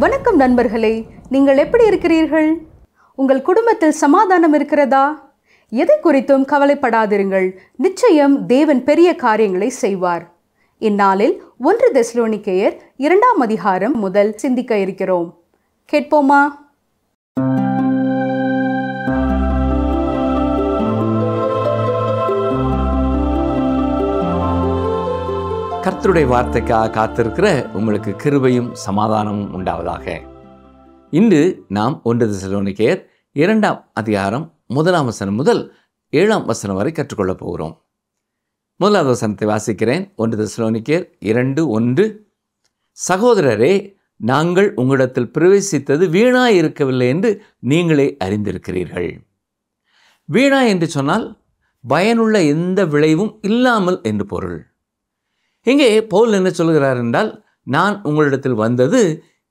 வணக்கம் நண்பர்களே, நீங்கள் எப்படி இருக்கிறீர்கள்? உங்கள் குடும்பத்தில் சமாதானம் இருக்கிறதா? எதை குறித்தும் கவலைப்படாதிருங்கள். நிச்சயம் தேவன் பெரிய காரியங்களை செய்வார். இந்நாளில் 1 தெசலோனிக்கேயர் 2ஆம் அதிகாரம் முதல் சிந்திக்க இருக்கிறோம். கேட்போமா? கர்த்தருடைய வார்த்தைக்காக காத்திருக்கிற உங்களுக்கு கிருபையும் சமாதானமும் உண்டாவதாக. இன்று நாம் 1 தெசலோனிக்கேயர் 2ஆம் அதிகாரம் 1ஆம் வசனம் முதல் 7ஆம் வசனம் வரை கற்றுக்கொள்ளப் போகிறோம். 1வது வசனத்தை வாசிக்கிறேன். 1 தெசலோனிக்கேயர் 2:1. சகோதரரே, நாங்கள் உங்களிடத்தில் பிரவேசித்தது வீணாய் இருக்கவில்லை என்று நீங்களே அறிந்திருக்கிறீர்கள். வீணாய் என்று சொன்னால் பயனுள்ள எந்த விளைவும் இல்லாமல் என்று பொருள். இங்கே பவுல் என்ன சொல்கிறார் என்றால், நான் உங்களிடத்தில் வந்தது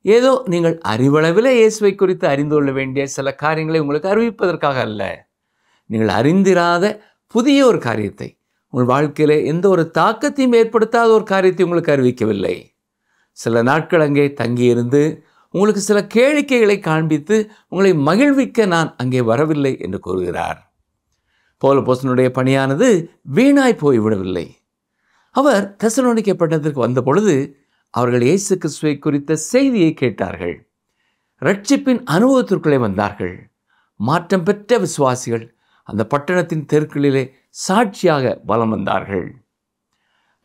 ஏதோ நீங்கள் அறிவளவிலே இயேசுவை குறித்து அறிந்து கொள்ள வேண்டிய சில காரியங்களை உங்களுக்கு அறிவிப்பதற்காக அல்ல. நீங்கள் அறிந்திராத புதிய ஒரு காரியத்தை, உங்கள் வாழ்க்கையில் எந்த ஒரு தாக்கத்தையும் ஏற்படுத்தாத ஒரு காரியத்தை உங்களுக்கு அறிவிக்கவில்லை. சில நாட்கள் அங்கே தங்கியிருந்து உங்களுக்கு சில கேளிக்கைகளை காண்பித்து உங்களை மகிழ்விக்க நான் அங்கே வரவில்லை என்று கூறுகிறார். பவுல் அப்போஸ்தலனுடைய பணியானது வீணாய் போய்விடவில்லை. அவர் தெசலோனிக்கே பட்டணத்திற்கு வந்த பொழுது அவர்கள் இயேசு கிறிஸ்துவை குறித்த செய்தியை கேட்டார்கள். ரட்சிப்பின் அனுபவத்திற்குள்ளே வந்தார்கள். மாற்றம் பெற்ற விசுவாசிகள் அந்த பட்டணத்தின் தெருக்களிலே சாட்சியாக வலம் வந்தார்கள்.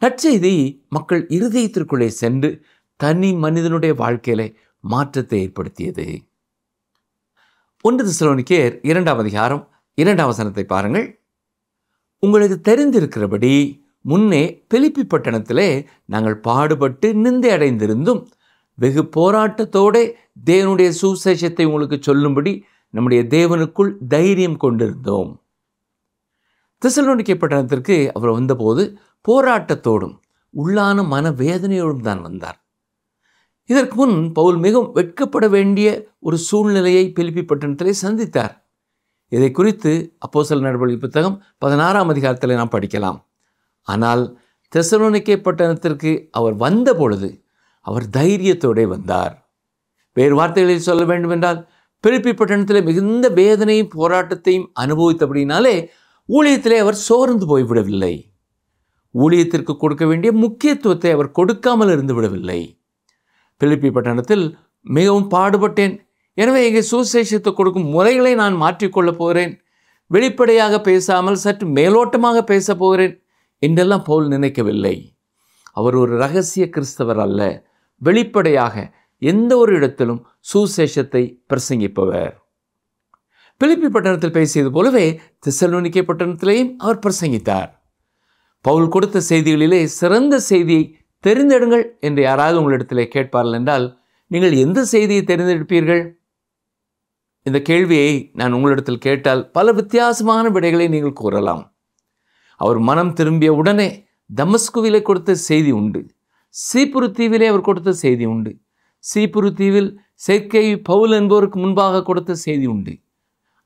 நற்செய்தி மக்கள் இருதயத்திற்குள்ளே சென்று தனி மனிதனுடைய வாழ்க்கையிலே மாற்றத்தை ஏற்படுத்தியது. 1 தெசலோனிக்கேயர் 2ஆம் அதிகாரம் 2ஆம் வசனத்தை பாருங்கள். உங்களுக்கு தெரிந்திருக்கிறபடி முன்னே பிலிப்பி பட்டணத்திலே நாங்கள் பாடுபட்டு நிந்தை அடைந்திருந்தும் வெகு போராட்டத்தோடு தேவனுடைய சுவிசேஷத்தை உங்களுக்கு சொல்லும்படி நம்முடைய தேவனுக்குள் தைரியம் கொண்டிருந்தோம். தெசலோனிக்கே பட்டணத்திற்கு அவர் வந்தபோது போராட்டத்தோடும் உள்ளான மனவேதனையோடும் தான் வந்தார். இதற்கு முன் பவுல் மிகவும் வெட்கப்பட வேண்டிய ஒரு சூழ்நிலையை பிலிப்பி பட்டணத்திலே சந்தித்தார். இதை குறித்து அப்போஸ்தலர் நடவடிக்கைகள் புத்தகம் 16ஆம் அதிகாரத்தில் நாம் படிக்கலாம். ஆனால் தெசலோனிக்கே பட்டணத்திற்கு அவர் வந்த பொழுது அவர் தைரியத்தோடு வந்தார். வேறு வார்த்தைகளில் சொல்ல வேண்டுமென்றால், பிலிப்பி பட்டணத்தில் மிகுந்த வேதனையும் போராட்டத்தையும் அனுபவித்தபடினாலே ஊழியத்திலே அவர் சோர்ந்து போய்விடவில்லை. ஊழியத்திற்கு கொடுக்க வேண்டிய முக்கியத்துவத்தை அவர் கொடுக்காமல் இருந்து விடவில்லை. பிலிப்பி பட்டணத்தில் மிகவும் பாடுபட்டேன், எனவே இங்கே சுவிசேஷத்தை கொடுக்கும் முறைகளை நான் மாற்றிக்கொள்ளப் போகிறேன், வெளிப்படையாக பேசாமல் சற்று மேலோட்டமாக பேசப் போகிறேன் என்றெல்லாம் பவுல் நினைக்கவில்லை. அவர் ஒரு இரகசிய கிறிஸ்தவர் அல்ல, வெளிப்படையாக எந்த ஒரு இடத்திலும் சுவிசேஷத்தை பிரசங்கிப்பவர். பிலிப்பி பட்டணத்தில் பேசியது போலவே தெசலோனிக்கே பட்டணத்திலேயும் அவர் பிரசங்கித்தார். பவுல் கொடுத்த செய்திகளிலே சிறந்த செய்தியை தெரிந்தெடுங்கள் என்று யாராவது உங்களிடத்திலே கேட்பார்கள் என்றால், நீங்கள் எந்த செய்தியை தெரிந்தெடுப்பீர்கள்? இந்த கேள்வியை நான் உங்களிடத்தில் கேட்டால் பல வித்தியாசமான விடைகளை நீங்கள் கூறலாம். அவர் மனம் திரும்பிய உடனே தமஸ்குவிலே கொடுத்த செய்தி உண்டு. சீப்புரு தீவிலே அவர் கொடுத்த செய்தி உண்டு. சீப்புரு தீவில் சேர்க்கை பவுல் என்பவருக்கு முன்பாக கொடுத்த செய்தி உண்டு.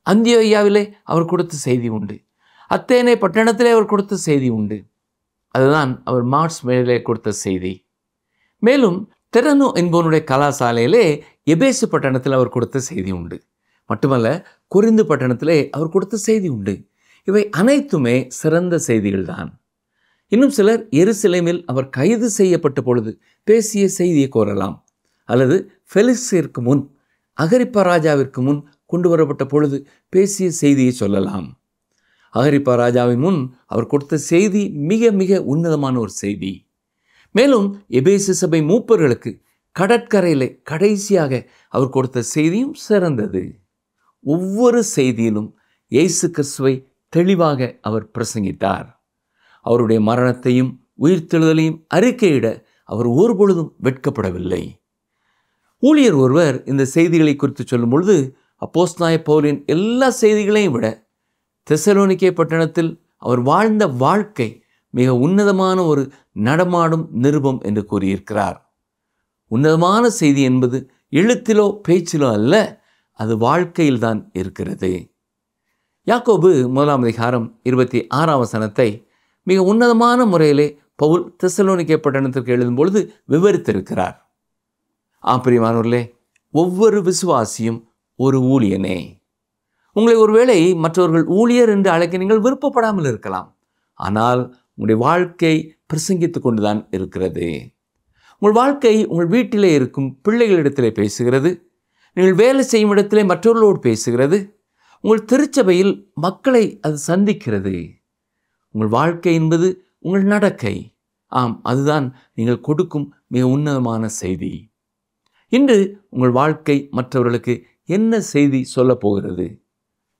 அந்தியோகியாவிலே அவர் கொடுத்த செய்தி உண்டு. அத்தேனே பட்டணத்திலே அவர் கொடுத்த செய்தி உண்டு. அதுதான் அவர் மார்ஸ் மேலே கொடுத்த செய்தி. மேலும் தெரனு என்பவனுடைய கலாசாலையிலே எபேசு பட்டணத்தில் அவர் கொடுத்த செய்தி உண்டு. மட்டுமல்ல, கொரிந்து பட்டணத்திலே அவர் கொடுத்த செய்தி உண்டு. இவை அனைத்துமே சிறந்த செய்திகள்தான். இன்னும் சிலர் எருசலேமில் அவர் கைது செய்யப்பட்ட பொழுது பேசிய செய்தியை கூறலாம். அல்லது ஃபெலிக்ஸிற்கு முன், அகிரிப்பா ராஜாவிற்கு முன் கொண்டு வரப்பட்ட பொழுது பேசிய செய்தியை சொல்லலாம். அகிரிப்பா ராஜாவின் முன் அவர் கொடுத்த செய்தி மிக மிக உன்னதமான ஒரு செய்தி. மேலும் எபேசு சபை மூப்பர்களுக்கு கடற்கரையிலே கடைசியாக அவர் கொடுத்த செய்தியும் சிறந்தது. ஒவ்வொரு செய்தியிலும் இயேசு கிறிஸ்துவை தெளிவாக அவர் பிரசங்கித்தார். அவருடைய மரணத்தையும் உயிர்த்தெழுதலையும் அறிக்கையிட அவர் ஒருபொழுதும் வெட்கப்படவில்லை. ஊழியர் ஒருவர் இந்த செய்திகளை குறித்து சொல்லும் பொழுது, அப்போஸ்தலனாகிய பவுலின் எல்லா செய்திகளையும் விட தெசலோனிக்கே பட்டணத்தில் அவர் வாழ்ந்த வாழ்க்கை மிக உன்னதமான ஒரு நடமாடும் நிருபம் என்று கூறியிருக்கிறார். உன்னதமான செய்தி என்பது எழுத்திலோ பேச்சிலோ அல்ல, அது வாழ்க்கையில்தான் இருக்கிறது. யாக்கோபு 1ஆம் அதிகாரம் 26ஆம் வசனத்தை மிக உன்னதமான முறையிலே பவுல் தெசலோனிக்கே பட்டணத்திற்கு எழுதும் பொழுது விவரித்திருக்கிறார். பிரியமானவர்களே, ஒவ்வொரு விசுவாசியும் ஒரு ஊழியனே. உங்களை ஒருவேளை மற்றவர்கள் ஊழியர் என்று அழைக்க நீங்கள் விருப்பப்படாமல் இருக்கலாம். ஆனால் உங்களுடைய வாழ்க்கை பிரசங்கித்து கொண்டுதான் இருக்கிறது. உங்கள் வாழ்க்கை உங்கள் வீட்டிலே இருக்கும் பிள்ளைகளிடத்திலே பேசுகிறது. நீங்கள் வேலை செய்யும் இடத்திலே மற்றவர்களோடு பேசுகிறது. உங்கள் திருச்சபையில் மக்களை அது சந்திக்கிறது. உங்கள் வாழ்க்கை என்பது உங்கள் நடக்கை. ஆம், அதுதான் நீங்கள் கொடுக்கும் மிக உன்னதமான செய்தி. இன்று உங்கள் வாழ்க்கை மற்றவர்களுக்கு என்ன செய்தி சொல்லப் போகிறது?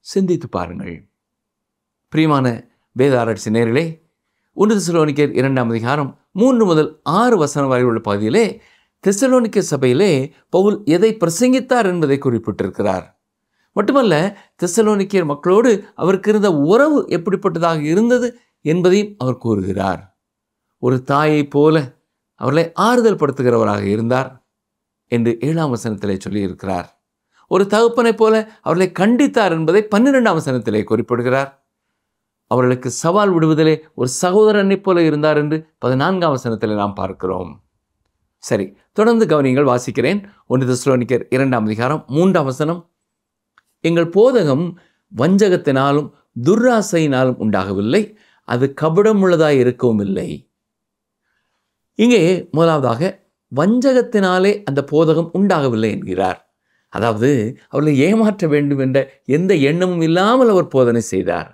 சிந்தித்து பாருங்கள். பிரியமான வேத ஆராய்ச்சி நேயர்களே, 1 தெசலோனிக்கேயர் 2ஆம் அதிகாரம் 3 முதல் 6 வசனம் வரை உள்ள பகுதியிலே தெசலோனிக்க சபையிலே பவுல் எதை பிரசங்கித்தார் என்பதை குறிப்பிட்டிருக்கிறார். மட்டுமல்ல, தெசலோனிக்கேயர் மக்களோடு அவருக்கு இருந்த உறவு எப்படிப்பட்டதாக இருந்தது என்பதையும் அவர் கூறுகிறார். ஒரு தாயைப் போல அவர்களை ஆறுதல் படுத்துகிறவராக இருந்தார் என்று 7ஆம் வசனத்திலே சொல்லியிருக்கிறார். ஒரு தகப்பனைப் போல அவர்களை கண்டித்தார் என்பதை 12ஆம் வசனத்திலே குறிப்பிடுகிறார். அவர்களுக்கு சவால் விடுவதிலே ஒரு சகோதரனைப் போல இருந்தார் என்று 14ஆம் வசனத்திலே நாம் பார்க்கிறோம். சரி, தொடர்ந்து கவனிங்கள், வாசிக்கிறேன். 1 தெசலோனிக்கேயர் 2ஆம் அதிகாரம் 3ஆம் வசனம். எங்கள் போதகம் வஞ்சகத்தினாலும் துர்ராசையினாலும் உண்டாகவில்லை, அது கபடமுள்ளதாய் இருக்கவும் இல்லை. இங்கே முதலாவதாக வஞ்சகத்தினாலே அந்த போதகம் உண்டாகவில்லை என்கிறார். அதாவது அவர்களை ஏமாற்ற வேண்டும் என்ற எந்த எண்ணமும் இல்லாமல் அவர் போதனை செய்தார்.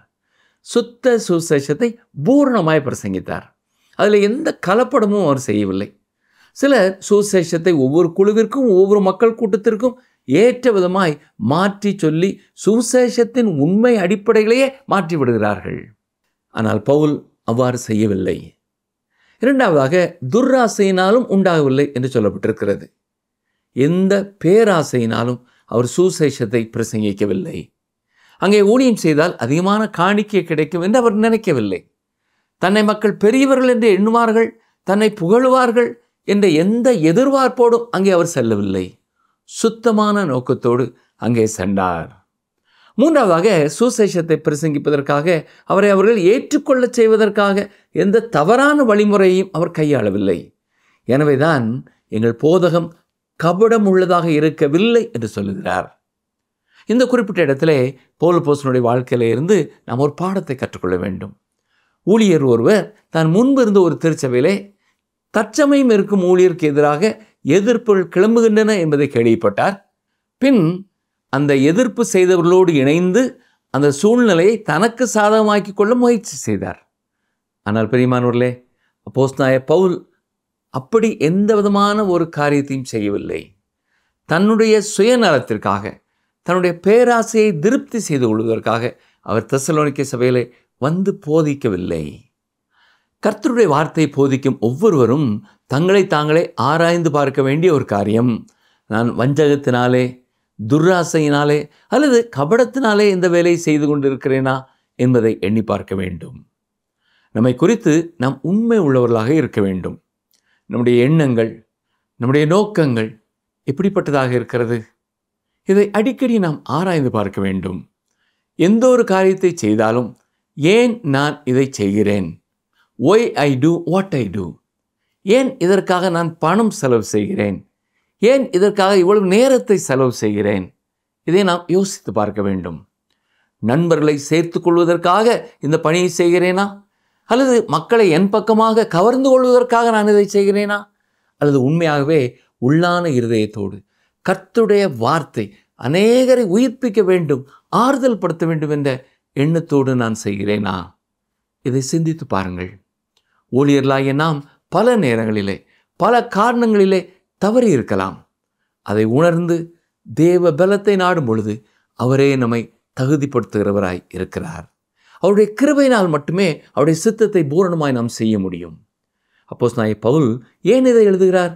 சுத்த சுசேஷத்தை பூரணமாய் பிரசங்கித்தார். அதில் எந்த கலப்படமும் அவர் செய்யவில்லை. சிலர் சுசேஷத்தை ஒவ்வொரு குழுவிற்கும் ஒவ்வொரு மக்கள் கூட்டத்திற்கும் ஏற்ற விதமாய் மாற்றி சொல்லி சுசேஷத்தின் உண்மை அடிப்படைகளையே மாற்றி விடுகிறார்கள். ஆனால் பவுல் அவ்வாறு செய்யவில்லை. இரண்டாவதாக, துர்ராசையினாலும் உண்டாகவில்லை என்று சொல்லப்பட்டிருக்கிறது. எந்த பேராசையினாலும் அவர் சுசேஷத்தை பிரசங்கிக்கவில்லை. அங்கே ஊழியம் செய்தால் அதிகமான காணிக்கை கிடைக்கும் என்று அவர் நினைக்கவில்லை. தன்னை மக்கள் பெரியவர்கள் என்று எண்ணுவார்கள், தன்னை புகழுவார்கள் என்ற எந்த எதிர்பார்ப்போடும் அங்கே அவர் செல்லவில்லை. சுத்தமான நோக்கத்தோடு அங்கே சென்றார். மூன்றாவதாக, சுசேஷத்தை பிரசங்கிப்பதற்காக அவரை அவர்கள் ஏற்றுக்கொள்ளச் செய்வதற்காக எந்த தவறான வழிமுறையையும் அவர் கையாளவில்லை. எனவேதான் எங்கள் போதகம் கபடம் உள்ளதாக இருக்கவில்லை என்று சொல்லுகிறார். இந்த குறிப்பிட்ட இடத்திலே பவுல் அப்போஸ்தலனுடைய வாழ்க்கையில இருந்து நாம் ஒரு பாடத்தை கற்றுக்கொள்ள வேண்டும். ஊழியர் ஒருவர் தான் முன்பு இருந்த ஒரு திருச்சபையிலே தற்சமயம் இருக்கும் ஊழியருக்கு எதிராக எதிர்ப்புகள் கிளம்புகின்றன என்பதை கேள்விப்பட்டார். பின் அந்த எதிர்ப்பு செய்தவர்களோடு இணைந்து அந்த சூழ்நிலையை தனக்கு சாதகமாக்கி கொள்ள முயற்சி செய்தார். ஆனால் பிரியமானவர்களே, அப்போஸ்தலனாகிய பவுல் அப்படி எந்த விதமான ஒரு காரியத்தையும் செய்யவில்லை. தன்னுடைய சுயநலத்திற்காக, தன்னுடைய பேராசையை திருப்தி செய்து கொள்வதற்காக அவர் தெசலோனிக்கே சபையிலே வந்து போதிக்கவில்லை. கர்த்தருடைய வார்த்தையை போதிக்கும் ஒவ்வொருவரும் தங்களை தாங்களே ஆராய்ந்து பார்க்க வேண்டிய ஒரு காரியம். நான் வஞ்சகத்தினாலே, துர்ராசையினாலே அல்லது கபடத்தினாலே இந்த வேலையை செய்து கொண்டிருக்கிறேனா என்பதை எண்ணி பார்க்க வேண்டும். நம்மை குறித்து நாம் உண்மை உள்ளவர்களாக இருக்க வேண்டும். நம்முடைய எண்ணங்கள், நம்முடைய நோக்கங்கள் எப்படிப்பட்டதாக இருக்கிறது? இதை அடிக்கடி நாம் ஆராய்ந்து பார்க்க வேண்டும். எந்த ஒரு காரியத்தை செய்தாலும் ஏன் நான் இதை செய்கிறேன்? Why I do what I do? ஏன் இதற்காக நான் பணம் செலவு செய்கிறேன்? ஏன் இதற்காக இவ்வளவு நேரத்தை செலவு செய்கிறேன்? இதை நாம் யோசித்து பார்க்க வேண்டும். நண்பர்களை சேர்த்து கொள்வதற்காக இந்த பணியை செய்கிறேனா? அல்லது மக்களை என் பக்கமாக கவர்ந்து கொள்வதற்காக நான் இதை செய்கிறேனா? அல்லது உண்மையாகவே உள்ளான இருதயத்தோடு கர்த்தருடைய வார்த்தை அநேகரை உயிர்ப்பிக்க வேண்டும், ஆறுதல் படுத்த வேண்டும் என்ற எண்ணத்தோடு நான் செய்கிறேனா? இதை சிந்தித்து பாருங்கள். ஊழியர்களாகிய நாம் பல நேரங்களிலே, பல காரணங்களிலே தவறி இருக்கலாம். அதை உணர்ந்து தேவ பலத்தை நாடும் பொழுது அவரே நம்மை தகுதிப்படுத்துகிறவராய் இருக்கிறார். அவருடைய கிருபையினால் மட்டுமே அவருடைய சித்தத்தை பூரணமாய் நாம் செய்ய முடியும். அப்போஸ்தலனாகிய பவுல் ஏன் இதை எழுதுகிறார்?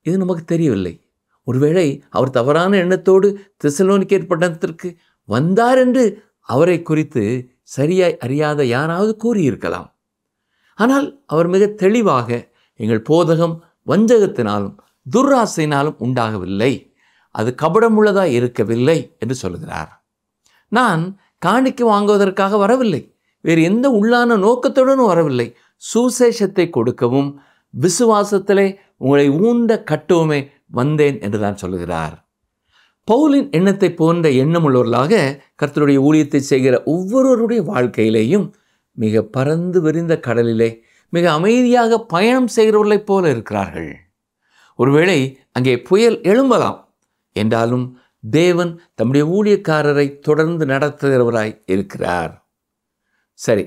இது நமக்கு தெரியவில்லை. ஒருவேளை அவர் தவறான எண்ணத்தோடு தெசலோனிக்கேயர் பட்டணத்திற்கு வந்தார் என்று அவரை குறித்து சரியாய் அறியாத யாராவது கூறியிருக்கலாம். ஆனால் அவர் மிக தெளிவாக எங்கள் போதகம் வஞ்சகத்தினாலும் துர்ராசையினாலும் உண்டாகவில்லை, அது கபடமுள்ளதாக இருக்கவில்லை என்று சொல்கிறார். நான் காணிக்கை வாங்குவதற்காக வரவில்லை, வேறு எந்த உள்ளான நோக்கத்துடனும் வரவில்லை. சுசேஷத்தை கொடுக்கவும் விசுவாசத்திலே உங்களை ஊண்ட கட்டவுமே வந்தேன் என்று தான் சொல்லுகிறார். பவுலின் எண்ணத்தை போன்ற எண்ணமுள்ளவர்களாக கர்த்தருடைய ஊழியத்தை செய்கிற ஒவ்வொருவருடைய வாழ்க்கையிலேயும் மிக பறந்து விரிந்த கடலிலே மிக அமைதியாக பயணம் செய்கிறவர்களைப் போல இருக்கிறார்கள். ஒருவேளை அங்கே புயல் எழும்பலாம் என்றாலும் தேவன் தம்முடைய ஊழியக்காரரை தொடர்ந்து நடத்துகிறவராய் இருக்கிறார். சரி,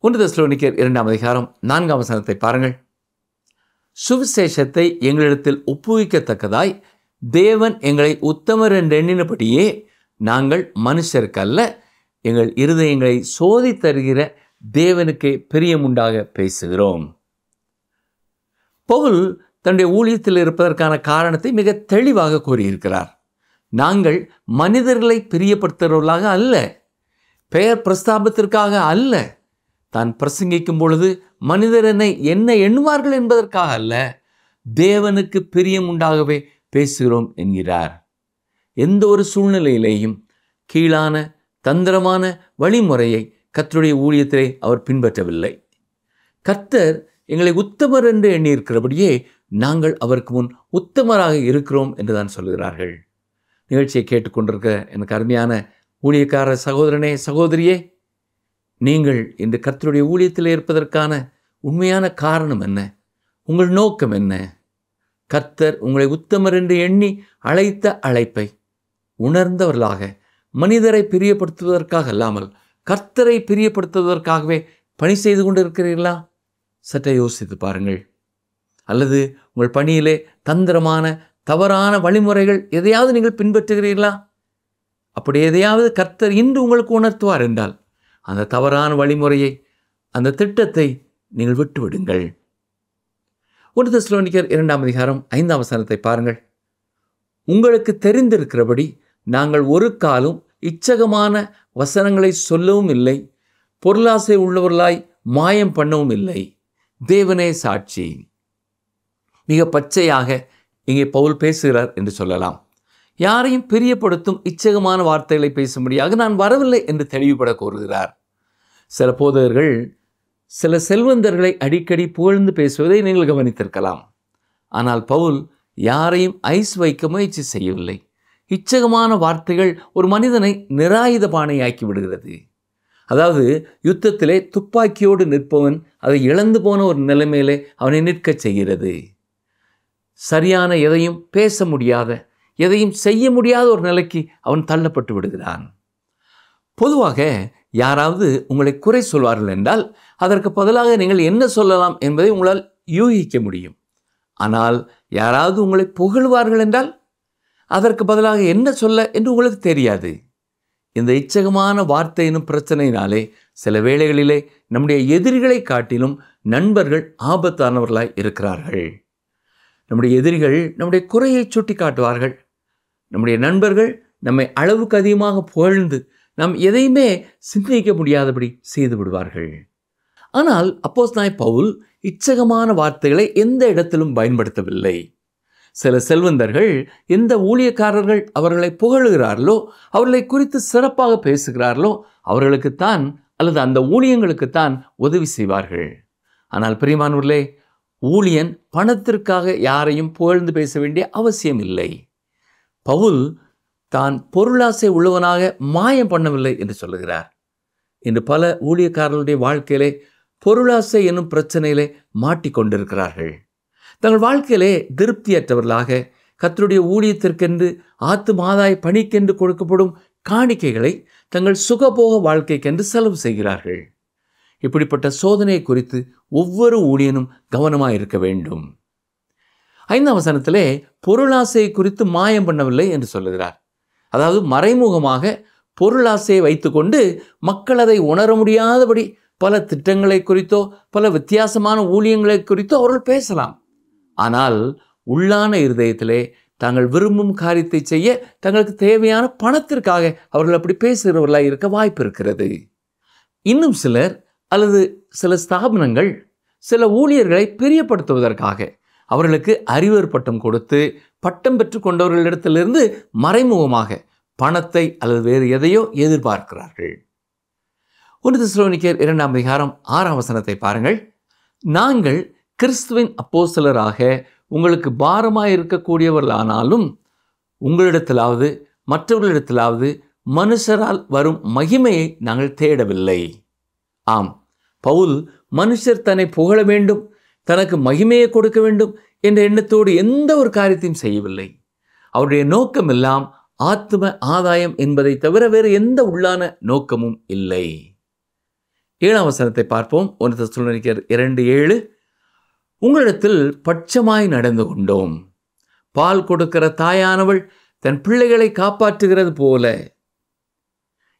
1 தெசலோனிக்கேயர் 2ஆம் அதிகாரம் 4ஆம் வசனத்தை பாருங்கள். சுவிசேஷத்தை எங்களிடத்தில் ஒப்புவிக்கத்தக்கதாய் தேவன் எங்களை உத்தமர் என்று எண்ணினபடியே நாங்கள் மனுஷருக்கல்ல, எங்கள் இருதயங்களை சோதித்தருகிற தேவனுக்கே பிரியமுண்டாக பேசுகிறோம். பவுல் தன்னுடைய ஊழியத்தில் இருப்பதற்கான காரணத்தை மிக தெளிவாக கூறியிருக்கிறார். நாங்கள் மனிதர்களை பிரியப்படுத்துகிறவர்களாக அல்ல, பெயர் பிரஸ்தாபத்திற்காக அல்ல, தான் பிரசங்கிக்கும் பொழுது மனிதர் என்ன எண்ணுவார்கள் என்பதற்காக அல்ல, தேவனுக்கு பிரியம் உண்டாகவே பேசுகிறோம் என்கிறார். எந்த ஒரு சூழ்நிலையிலேயும் கீழான தந்திரமான வழிமுறையை கர்த்தருடைய ஊழியத்திலே அவர் பின்பற்றவில்லை. கர்த்தர் எங்களை உத்தமர் என்று எண்ணியிருக்கிறபடியே நாங்கள் அவருக்கு முன் உத்தமராக இருக்கிறோம் என்று தான் சொல்கிறார்கள். நிகழ்ச்சியை கேட்டுக்கொண்டிருக்க எனக்கு அருமையான ஊழியக்கார சகோதரனே, சகோதரியே, நீங்கள் இன்று கர்த்தருடைய ஊழியத்தில் இருப்பதற்கான உண்மையான காரணம் என்ன? உங்கள் நோக்கம் என்ன? கர்த்தர் உங்களை உத்தமர் என்று எண்ணி அழைத்த அழைப்பை உணர்ந்தவர்களாக மனிதரை பிரியப்படுத்துவதற்காக அல்லாமல் கர்த்தரை பிரியப்படுத்துவதற்காகவே பணி செய்து கொண்டு இருக்கிறீர்களா? சற்றே யோசித்து பாருங்கள். அல்லது உங்கள் பணியிலே தந்திரமான தவறான வழிமுறைகள் எதையாவது நீங்கள் பின்பற்றுகிறீர்களா? அப்படி எதையாவது கர்த்தர் இன்று உங்களுக்கு உணர்த்துவார் என்றால் அந்த தவறான வழிமுறையை, அந்த திட்டத்தை நீங்கள் விட்டுவிடுங்கள். 1 தெசலோனிக்கேயர் 2ஆம் அதிகாரம் 5ஆம் வசனத்தை பாருங்கள். உங்களுக்கு தெரிந்திருக்கிறபடி நாங்கள் ஒரு காலும் இச்சகமான வசனங்களை சொல்லவும் இல்லை, பொருளாசை உள்ளவர்களாய் மாயம் பண்ணவும் இல்லை, தேவனே சாட்சி. மிக பச்சையாக இங்கே பவுல் பேசுகிறார் என்று சொல்லலாம். யாரையும் பிரியப்படுத்தும் இச்சகமான வார்த்தைகளை பேசும்படியாக நான் வரவில்லை என்று தெளிவுபட கோருகிறார். சில போதகர்கள் சில செல்வந்தர்களை அடிக்கடி புகழ்ந்து பேசுவதை நீங்கள் கவனித்திருக்கலாம். ஆனால் பவுல் யாரையும் ஐஸ் வைக்க முயற்சி செய்யவில்லை. இச்சகமான வார்த்தைகள் ஒரு மனிதனை நிராயுதபாணியாக்கி விடுகிறது. அதாவது யுத்தத்திலே துப்பாக்கியோடு நிற்பவன் அதை இழந்து போன ஒரு நிலைமையிலே அவனை நிற்கச் செய்கிறது. சரியான எதையும் பேச முடியாத, எதையும் செய்ய முடியாத ஒரு நிலைக்கு அவன் தள்ளப்பட்டு விடுகிறான். பொதுவாக யாராவது உங்களை குறை சொல்வார்கள் என்றால் அதற்கு பதிலாக நீங்கள் என்ன சொல்லலாம் என்பதை உங்களால் யூகிக்க முடியும். ஆனால் யாராவது உங்களை புகழ்வார்கள் என்றால் அதற்கு பதிலாக என்ன சொல்ல என்று உங்களுக்கு தெரியாது. இந்த இச்சகமான வார்த்தை எனும் பிரச்சனையினாலே சில வேளைகளிலே நம்முடைய எதிரிகளை காட்டிலும் நண்பர்கள் ஆபத்தானவர்களாய் இருக்கிறார்கள். நம்முடைய எதிரிகள் நம்முடைய குறையை சுட்டி காட்டுவார்கள். நம்முடைய நண்பர்கள் நம்மை அளவுக்கு அதிகமாக புகழ்ந்து நாம் எதையுமே சிந்திக்க முடியாதபடி செய்து விடுவார்கள். ஆனால் அப்போஸ்தலனாகிய பவுல் இச்சகமான வார்த்தைகளை எந்த இடத்திலும் பயன்படுத்தவில்லை. சில செல்வந்தர்கள் எந்த ஊழியக்காரர்கள் அவர்களை புகழுகிறார்களோ, அவர்களை குறித்து சிறப்பாக பேசுகிறார்களோ அவர்களுக்குத்தான் அல்லது அந்த ஊழியங்களுக்குத்தான் உதவி செய்வார்கள். ஆனால் பிரியமானவர்களே, ஊழியன் பணத்திற்காக யாரையும் புகழ்ந்து பேச வேண்டிய அவசியம் இல்லை. பவுல் தான் பொருளாசை உள்ளவனாக மாயம் பண்ணவில்லை என்று சொல்லுகிறார். இன்று பல ஊழியக்காரர்களுடைய வாழ்க்கையிலே பொருளாசை என்னும் பிரச்சனையிலே மாட்டிக்கொண்டிருக்கிறார்கள். தங்கள் வாழ்க்கையிலே திருப்தியற்றவர்களாக கர்த்தருடைய ஊழியத்திற்கென்று ஆத்துமாதாய பணிக்கென்று கொடுக்கப்படும் காணிக்கைகளை தங்கள் சுகபோக வாழ்க்கைக்கென்று செலவு செய்கிறார்கள். இப்படிப்பட்ட சோதனை குறித்து ஒவ்வொரு ஊழியனும் கவனமாக இருக்க வேண்டும். 5ஆம் வசனத்திலே பொருளாசையை குறித்து மாயம் பண்ணவில்லை என்று சொல்லுகிறார். அதாவது மறைமுகமாக பொருளாசையை வைத்துக்கொண்டு மக்கள் அதை உணர முடியாதபடி பல திட்டங்களை குறித்தோ பல வித்தியாசமான ஊழியங்களை குறித்தோ அவர்கள் பேசலாம். ஆனால் உள்ளான இருதயத்திலே தாங்கள் விரும்பும் காரியத்தை செய்ய தங்களுக்கு தேவையான பணத்திற்காக அவர்கள் அப்படி பேசுகிறவர்களாக இருக்க வாய்ப்பு இருக்கிறது. இன்னும் சிலர் அல்லது சில ஸ்தாபனங்கள் சில ஊழியர்களை பிரியப்படுத்துவதற்காக அவர்களுக்கு அறிவர் பட்டம் கொடுத்து பட்டம் பெற்று கொண்டவர்களிடத்திலிருந்து மறைமுகமாக பணத்தை அல்லது வேறு எதையோ எதிர்பார்க்கிறார்கள். 1 தெசலோனிக்கேயர் 2ஆம் அதிகாரம் 6ஆம் வசனத்தை பாருங்கள். நாங்கள் கிறிஸ்துவின் அப்போஸ்தலராக உங்களுக்கு பாரமாக இருக்கக்கூடியவர்களானாலும் உங்களிடத்திலாவது மற்றவர்களிடத்திலாவது மனுஷரால் வரும் மகிமையை நாங்கள் தேடவில்லை. ஆம், பவுல் மனுஷர் தன்னை புகழ வேண்டும், தனக்கு மகிமையை கொடுக்க வேண்டும் என்ற எண்ணத்தோடு எந்த ஒரு காரியத்தையும் செய்யவில்லை. அவருடைய நோக்கம் எல்லாம் ஆத்தும ஆதாயம் என்பதை தவிர வேறு எந்த உள்ளான நோக்கமும் இல்லை. 7ஆம் வசனத்தை பார்ப்போம். 1 தெசலோனிக்கேயர் 2:7. உங்களிடத்தில் பட்சமாய் நடந்து கொண்டோம். பால் கொடுக்கிற தாயானவள் தன் பிள்ளைகளை காப்பாற்றுகிறது போல.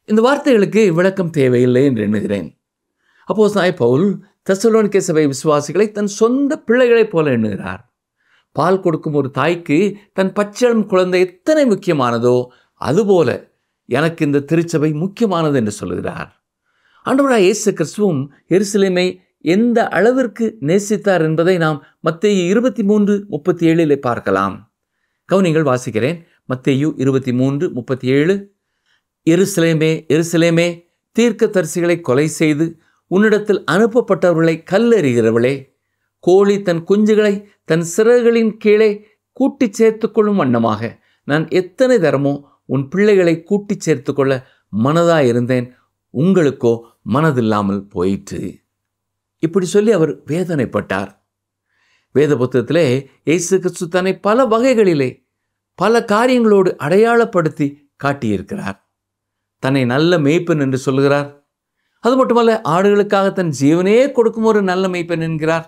இந்த வார்த்தைகளுக்கு விளக்கம் தேவையில்லை என்று எண்ணுகிறேன். அப்போஸ்தலனாகிய பவுல் தெசலோனிக்கே சபை விசுவாசிகளை தன் சொந்த பிள்ளைகளைப் போல எண்ணுகிறார். பால் கொடுக்கும் ஒரு தாய்க்கு தன் பச்சிளம் குழந்தை எத்தனை முக்கியமானதோ அதுபோல எனக்கு இந்த திருச்சபை முக்கியமானது என்று சொல்கிறார். ஆண்டவராகிய இயேசு கிறிஸ்துவும் எருசலேமை எந்த அளவிற்கு நேசித்தார் என்பதை நாம் மத்தேயு 23:37 பார்க்கலாம். கவனிங்கள், வாசிக்கிறேன். மத்தேயு 23:37. எருசலேமே, எருசலேமே, தீர்க்கதரிசிகளை கொலை செய்து உன்னிடத்தில் அனுப்பப்பட்டவர்களை கல்லெறிகிறவளே, கோழி தன் குஞ்சுகளை தன் சிறகுகளின் கீழே கூட்டி சேர்த்து கொள்ளும் வண்ணமாக நான் எத்தனை தரமோ உன் பிள்ளைகளை கூட்டி சேர்த்து கொள்ள மனதாயிருந்தேன், உங்களுக்கோ மனதில்லாமல் போயிற்று. இப்படி சொல்லி அவர் வேதனைப்பட்டார். வேத புத்தகத்திலே இயேசு கிறிஸ்து தன்னை பல வகைகளிலே பல காரியங்களோடு அடையாளப்படுத்தி காட்டியிருக்கிறார். தன்னை நல்ல மேய்ப்பன் என்று சொல்கிறார். அது மட்டுமல்ல, ஆடுகளுக்காக தன் ஜீவனையே கொடுக்கும் ஒரு நல்ல மேய்ப்பன் என்கிறார்.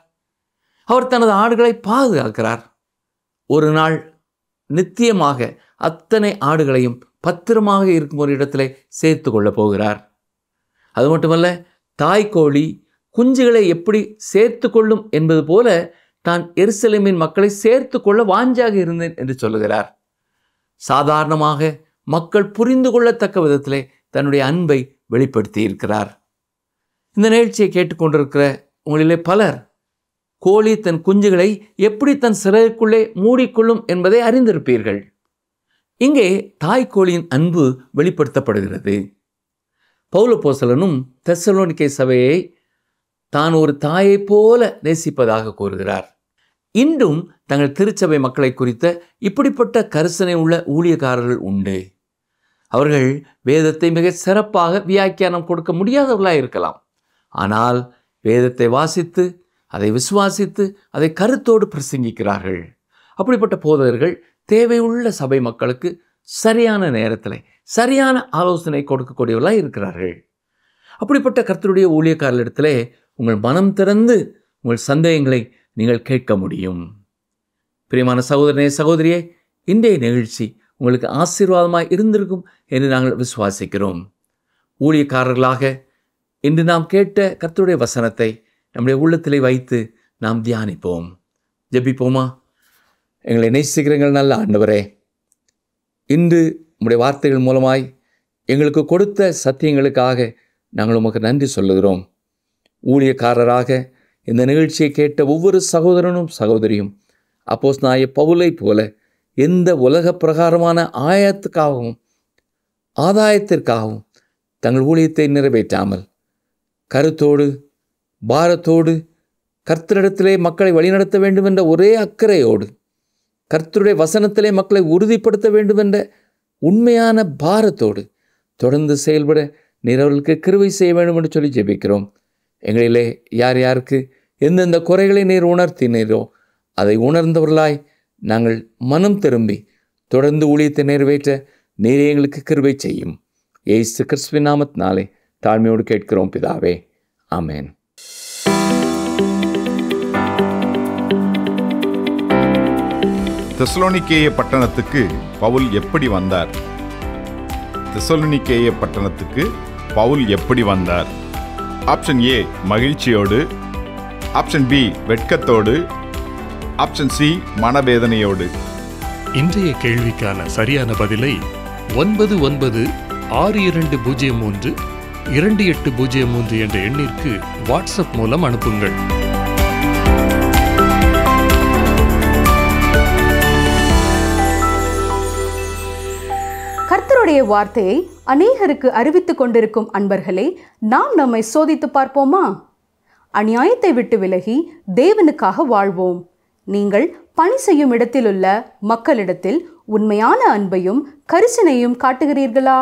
அவர் தனது ஆடுகளை பாதுகாக்கிறார். ஒரு நாள் நித்தியமாக அத்தனை ஆடுகளையும் பத்திரமாக இருக்கும் ஒரு இடத்திலே சேர்த்து கொள்ளப் போகிறார். அது மட்டுமல்ல, தாய்க்கோழி குஞ்சுகளை எப்படி சேர்த்து கொள்ளும் என்பது போல தான் எருசலேமின் மக்களை சேர்த்து கொள்ள வாஞ்சாக இருந்தேன் என்று சொல்லுகிறார். சாதாரணமாக மக்கள் புரிந்து கொள்ளத்தக்க விதத்திலே தன்னுடைய அன்பை வெளிப்படுத்தி இருக்கிறார். இந்த நிகழ்ச்சியை கேட்டுக்கொண்டிருக்கிற உங்களிலே பலர் கோழி தன் குஞ்சுகளை எப்படி தன் சிறகுக்குள்ளே மூடிக்கொள்ளும் என்பதை அறிந்திருப்பீர்கள். இங்கே தாய்க்கோழியின் அன்பு வெளிப்படுத்தப்படுகிறது. பவுல் அப்போஸ்தலனும் தெசலோனிக்கே சபையை தான் ஒரு தாயைப் போல நேசிப்பதாக கூறுகிறார். இன்றும் தங்கள் திருச்சபை மக்களை குறித்த இப்படிப்பட்ட கரிசனை உள்ள ஊழியக்காரர்கள் உண்டு. அவர்கள் வேதத்தை மிக சிறப்பாக வியாக்கியானம் கொடுக்க முடியாதவர்களாக இருக்கலாம். ஆனால் வேதத்தை வாசித்து அதை விசுவாசித்து அதை கருத்தோடு பிரசங்கிக்கிறார்கள். அப்படிப்பட்ட போதகர்கள் தேவையுள்ள சபை மக்களுக்கு சரியான நேரத்தில் சரியான ஆலோசனை கொடுக்கக்கூடியவர்களாக இருக்கிறார்கள். அப்படிப்பட்ட கர்த்தருடைய ஊழியக்காரர்களிடத்திலே உங்கள் மனம் திறந்து உங்கள் சந்தேகங்களை நீங்கள் கேட்க முடியும். பிரியமான சகோதரனே, சகோதரியே, இன்றைய நிகழ்ச்சி உங்களுக்கு ஆசீர்வாதமாக இருந்திருக்கும் என்று நாங்கள் விசுவாசிக்கிறோம். ஊழியக்காரர்களாக இன்று நாம் கேட்ட கர்த்தருடைய வசனத்தை நம்முடைய உள்ளத்திலே வைத்து நாம் தியானிப்போம். ஜெபிப்போமா? எங்களை நேசிக்கிறீர்கள் நல்ல ஆண்டவரே, இன்று உம்முடைய வார்த்தைகள் மூலமாய் எங்களுக்கு கொடுத்த சத்தியங்களுக்காக நாங்கள் உமக்கு நன்றி சொல்லுகிறோம். ஊழியக்காரராக இந்த நிகழ்ச்சியை கேட்ட ஒவ்வொரு சகோதரனும் சகோதரியும் அப்போஸ்தலனாகிய பவுலை போல எந்த உலக பிரகாரமான ஆதாயத்திற்காகவும் தங்கள் ஊழியத்தை நிறைவேற்றாமல் கருத்தோடு பாரத்தோடு கர்த்தரிடத்திலே மக்களை வழிநடத்த வேண்டும் என்ற ஒரே அக்கறையோடு கர்த்தருடைய வசனத்திலே மக்களை உறுதிப்படுத்த வேண்டும் என்ற உண்மையான பாரத்தோடு தொடர்ந்து செயல்பட நீர் அவர்களுக்கு கிருபை செய்ய வேண்டும் என்று சொல்லி ஜெபிக்கிறோம். எங்களிலே யார் யாருக்கு எந்தெந்த குறைகளை நீர் உணர்த்தினீரோ அதை உணர்ந்தவர்களாய் நாங்கள் மனம் திரும்பி தொடர்ந்து ஊழியத்தை நிறைவேற்ற நீரே எங்களுக்கு கிருபை செய்யும். இயேசு கிறிஸ்துவின் நாமத்தினாலே தாழ்மையோடு கேட்கிறோம் பிதாவே, ஆமென். தெசலோனிக்கேய பட்டணத்துக்கு பவுல் எப்படி வந்தார்? தெசலோனிக்கேய பட்டணத்துக்கு பவுல் எப்படி வந்தார்? ஆப்ஷன் ஏ மகிழ்ச்சியோடு, ஆப்ஷன் பி வெட்கத்தோடு, ஆப்ஷன் சி மனவேதனையோடு. இன்றைய கேள்விக்கான சரியான பதிலை 9962032803 என்ற எண்ணிற்கு வாட்ஸ்அப் மூலம் அனுப்புங்கள். கர்த்தருடைய வார்த்தையை அநேகருக்கு அறிவித்துக் கொண்டிருக்கும் அன்பர்களே, நாம் நம்மை சோதித்து பார்ப்போமா? அநியாயத்தை விட்டு விலகி தேவனுக்காக வாழ்வோம். நீங்கள் பணி செய்யும் இடத்திலுள்ள மக்களிடத்தில் உண்மையான அன்பையும் கரிசனையும் காட்டுகிறீர்களா?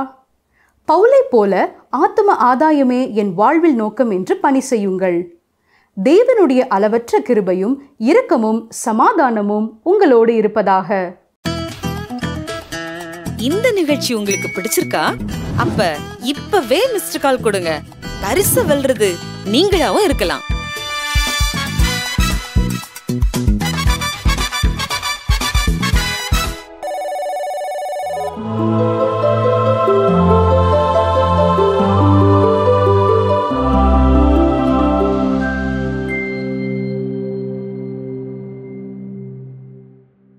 பவுலை போல ஆத்தும ஆதாயமே என் வாழ்வில் நோக்கம் என்று பணி செய்யுங்கள். தேவனுடைய அளவற்ற கிருபையும் இரக்கமும் சமாதானமும் உங்களோடு இருப்பதாக. இந்த நிகழ்ச்சி உங்களுக்கு பிடிச்சிருக்கா? அப்ப இப்பவே மிஸ்டர் கால் கொடுங்க. பரிசு வெல்றது நீங்களாவும் இருக்கலாம்.